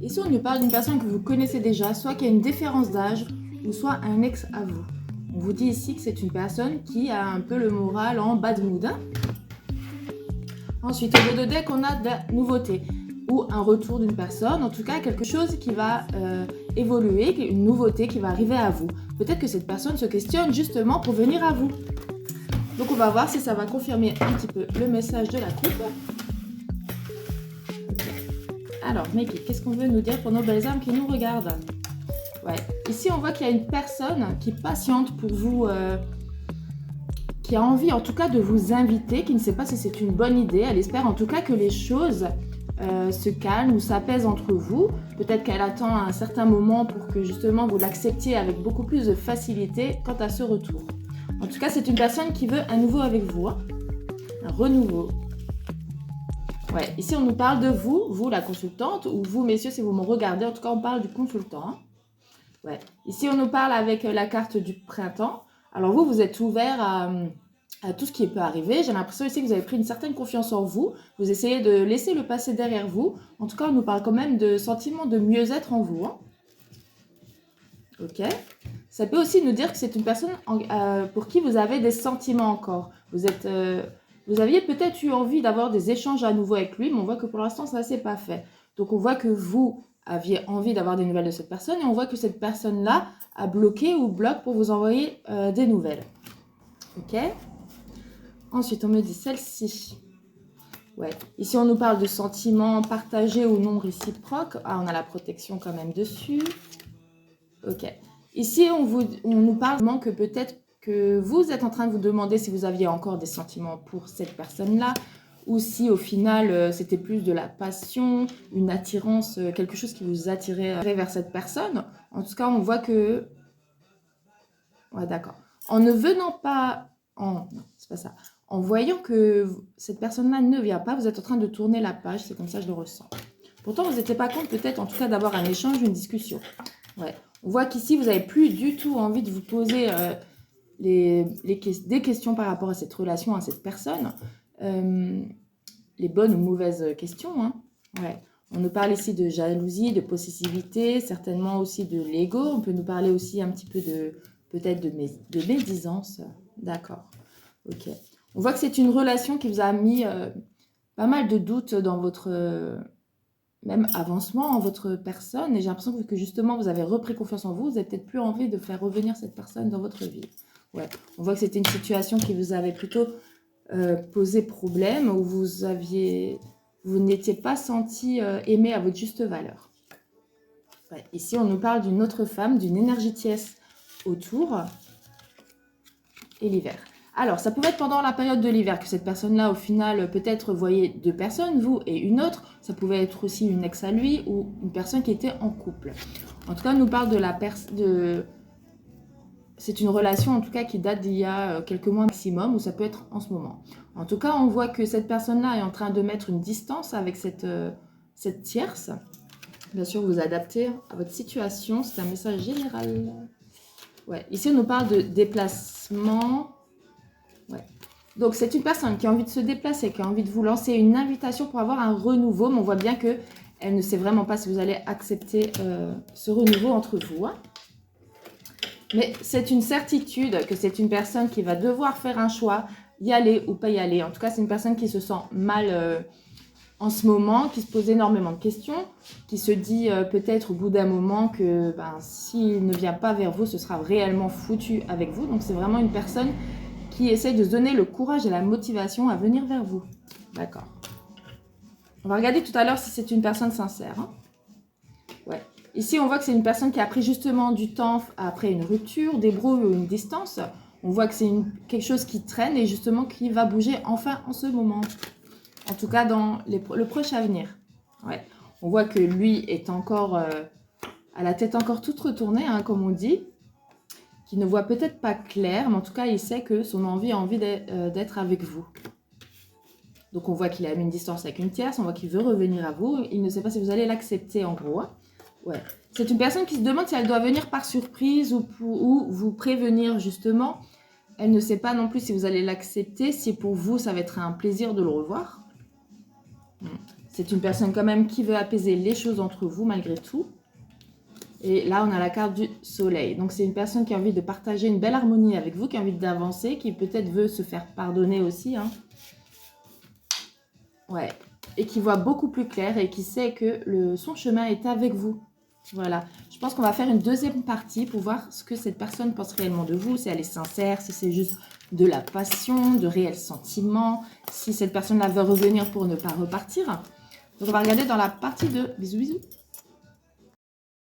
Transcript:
Ici, on nous parle d'une personne que vous connaissez déjà, soit qui a une différence d'âge, ou soit un ex à vous. On vous dit ici que c'est une personne qui a un peu le moral en bad mood. Ensuite, au dos de deck, on a de la nouveauté ou un retour d'une personne, en tout cas quelque chose qui va évoluer, une nouveauté qui va arriver à vous. Peut-être que cette personne se questionne justement pour venir à vous. Donc on va voir si ça va confirmer un petit peu le message de la coupe. Alors, Meki, qu'est-ce qu'on veut nous dire pour nos belles âmes qui nous regardent? Ouais. Ici, on voit qu'il y a une personne qui patiente pour vous, qui a envie en tout cas de vous inviter, qui ne sait pas si c'est une bonne idée. Elle espère en tout cas que les choses se calment ou s'apaisent entre vous. Peut-être qu'elle attend un certain moment pour que justement vous l'acceptiez avec beaucoup plus de facilité quant à ce retour. En tout cas, c'est une personne qui veut un nouveau avec vous, hein. Un renouveau. Ouais, ici on nous parle de vous, vous la consultante, ou vous messieurs si vous me regardez, en tout cas on parle du consultant, hein. Ouais. Ici on nous parle avec la carte du printemps. Alors vous, vous êtes ouvert à tout ce qui peut arriver. J'ai l'impression ici que vous avez pris une certaine confiance en vous. Vous essayez de laisser le passé derrière vous. En tout cas, on nous parle quand même de sentiment de mieux-être en vous, hein. Ok. Ça peut aussi nous dire que c'est une personne pour qui vous avez des sentiments encore. Vous aviez peut-être eu envie d'avoir des échanges à nouveau avec lui, mais on voit que pour l'instant, ça ne s'est pas fait. Donc, on voit que vous aviez envie d'avoir des nouvelles de cette personne et on voit que cette personne-là a bloqué ou bloque pour vous envoyer des nouvelles. Ok. Ensuite, on me dit celle-ci. Ouais. Ici, on nous parle de sentiments partagés ou non réciproques. Ah, on a la protection quand même dessus. Ok. Ici, on nous parle que peut-être que vous êtes en train de vous demander si vous aviez encore des sentiments pour cette personne-là ou si au final, c'était plus de la passion, une attirance, quelque chose qui vous attirait vers cette personne. En tout cas, on voit que... Ouais, d'accord. En ne venant pas... Non, c'est pas ça. En voyant que cette personne-là ne vient pas, vous êtes en train de tourner la page, c'est comme ça que je le ressens. Pourtant, vous n'étiez pas contre peut-être en tout cas d'avoir un échange, une discussion. Ouais. On voit qu'ici, vous n'avez plus du tout envie de vous poser des questions par rapport à cette relation, à cette personne. Les bonnes ou mauvaises questions, hein. Ouais. On nous parle ici de jalousie, de possessivité, certainement aussi de l'ego. On peut nous parler aussi un petit peu peut-être de médisance. D'accord. Ok. On voit que c'est une relation qui vous a mis pas mal de doutes dans votre même avancement en votre personne. Et j'ai l'impression que justement, vous avez repris confiance en vous. Vous n'avez peut-être plus envie de faire revenir cette personne dans votre vie. Ouais. On voit que c'était une situation qui vous avait plutôt posé problème, où vous n'étiez pas senti aimé à votre juste valeur. Ouais. Ici, on nous parle d'une autre femme, d'une énergie tièce autour et l'hiver. Alors, ça pouvait être pendant la période de l'hiver que cette personne-là, au final, peut-être voyait deux personnes, vous et une autre. Ça pouvait être aussi une ex à lui ou une personne qui était en couple. En tout cas, on nous parle c'est une relation, en tout cas, qui date d'il y a quelques mois maximum, ou ça peut être en ce moment. En tout cas, on voit que cette personne-là est en train de mettre une distance avec cette tierce. Bien sûr, vous adaptez à votre situation. C'est un message général. Ouais. Ici, on nous parle de déplacement. Ouais. Donc, c'est une personne qui a envie de se déplacer, qui a envie de vous lancer une invitation pour avoir un renouveau. Mais on voit bien qu'elle ne sait vraiment pas si vous allez accepter ce renouveau entre vous, hein. Mais c'est une certitude que c'est une personne qui va devoir faire un choix, y aller ou pas y aller. En tout cas, c'est une personne qui se sent mal en ce moment, qui se pose énormément de questions, qui se dit peut-être au bout d'un moment que s'il ne vient pas vers vous, ce sera réellement foutu avec vous. Donc, c'est vraiment une personne qui essaye de se donner le courage et la motivation à venir vers vous. D'accord. On va regarder tout à l'heure si c'est une personne sincère, hein. Ouais. Ici, on voit que c'est une personne qui a pris justement du temps après une rupture, des brouilles ou une distance. On voit que c'est quelque chose qui traîne et justement qui va bouger enfin en ce moment. En tout cas, dans le proche avenir. Ouais. On voit que lui est encore à la tête encore toute retournée, hein, comme on dit, qui ne voit peut-être pas clair, mais en tout cas, il sait que son envie a envie d'être avec vous. Donc, on voit qu'il a mis une distance avec une tierce, on voit qu'il veut revenir à vous. Il ne sait pas si vous allez l'accepter, en gros, hein. Ouais. C'est une personne qui se demande si elle doit venir par surprise ou vous prévenir, justement. Elle ne sait pas non plus si vous allez l'accepter, si pour vous, ça va être un plaisir de le revoir. C'est une personne quand même qui veut apaiser les choses entre vous malgré tout. Et là, on a la carte du soleil. Donc, c'est une personne qui a envie de partager une belle harmonie avec vous, qui a envie d'avancer, qui peut-être veut se faire pardonner aussi. Hein. Ouais. Et qui voit beaucoup plus clair et qui sait que son chemin est avec vous. Voilà. Je pense qu'on va faire une deuxième partie pour voir ce que cette personne pense réellement de vous, si elle est sincère, si c'est juste de la passion, de réels sentiments, si cette personne-là veut revenir pour ne pas repartir. Donc, on va regarder dans la partie de... Bisous, bisous.